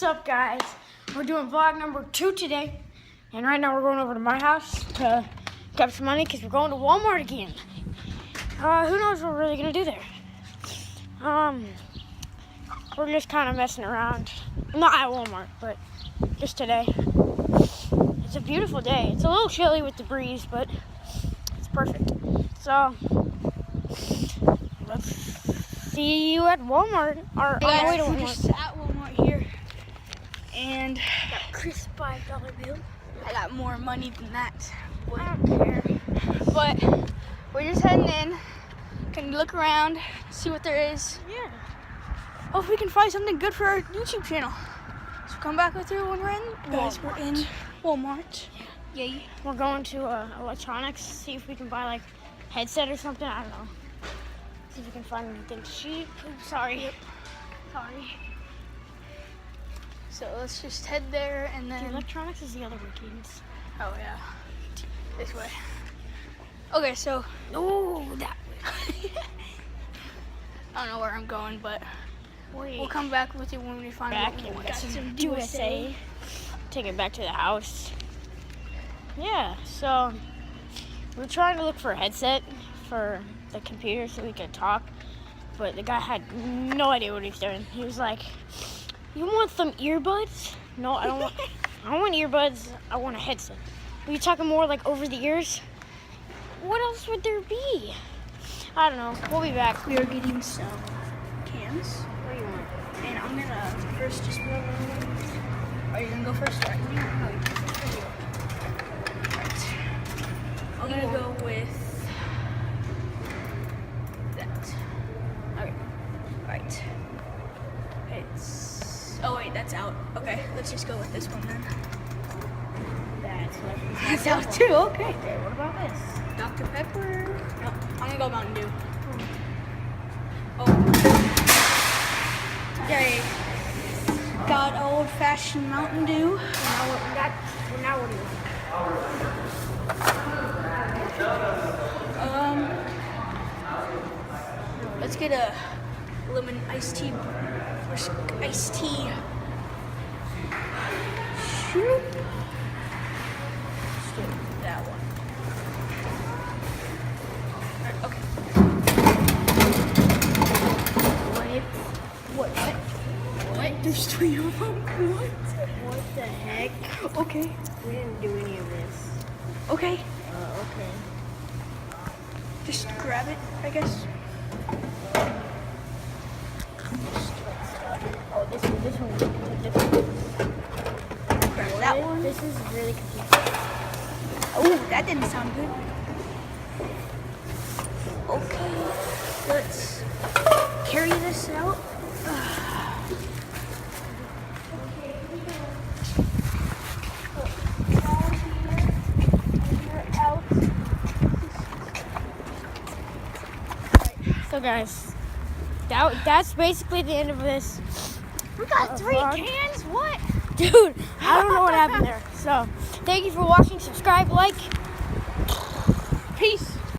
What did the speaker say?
up, guys? We're doing vlog number 2 today, and right now we're going over to my house to get some money because we're going to Walmart again. Who knows what we're really gonna do there? We're just kind of messing around. Not at Walmart, but just today. It's a beautiful day. It's a little chilly with the breeze, but it's perfect. So let's see you at Walmart. Or Hey guys, wait a we're minute. just at Walmart here, and Got a crisp $5 bill. I got more money than that. I don't care. But we're just heading in. Can look around, see what there is. Yeah. Hope we can find something good for our YouTube channel. So come back with you when we're in. Guys, we're in Walmart. Yay. We're going to electronics, see if we can buy like headset or something. I don't know. See if we can find anything cheap. Oops, sorry. Yep. Sorry. So let's just head there and The then. electronics is the other way, kids. Oh yeah. This way. Okay, so Oh, that way. I don't know where I'm going, but Wait. we'll come back with you when we find back what we and want. got some USA. Take it back to the house. Yeah, so we're trying to look for a headset for the computer so we could talk, but the guy had no idea what he was doing. He was like, "You want some earbuds?" No, I don't want. I don't want earbuds. I want a headset. Were you talking more like over the ears? What else would there be? I don't know. We'll be back. We are getting some cans, What do you want? and I'm gonna first just. Are you gonna go first? Right. Right. I'm gonna go with that. Okay. Right. It's. Oh wait, that's out. Okay, let's just go with this one then. That's out too. Okay. Okay, what about this? Dr. Pepper. No, I'm gonna go Mountain Dew. Oh. Okay. Got old-fashioned Mountain Dew. Now what do you want? Let's get a lemon iced tea. Iced tea. Shoot. Let's do that one. Alright, okay. What? What? There's 3 of them. What the heck? Okay. We didn't do any of this. Okay. Okay. Just grab it, I guess. Oh, this one. Grab that one. This is really confusing. Oh, that didn't sound good. Okay, let's carry this out. So guys, that's basically the end of this. We got 3 vlog. cans? What? Dude, I don't know what happened there. So, thank you for watching. Subscribe, like. Peace.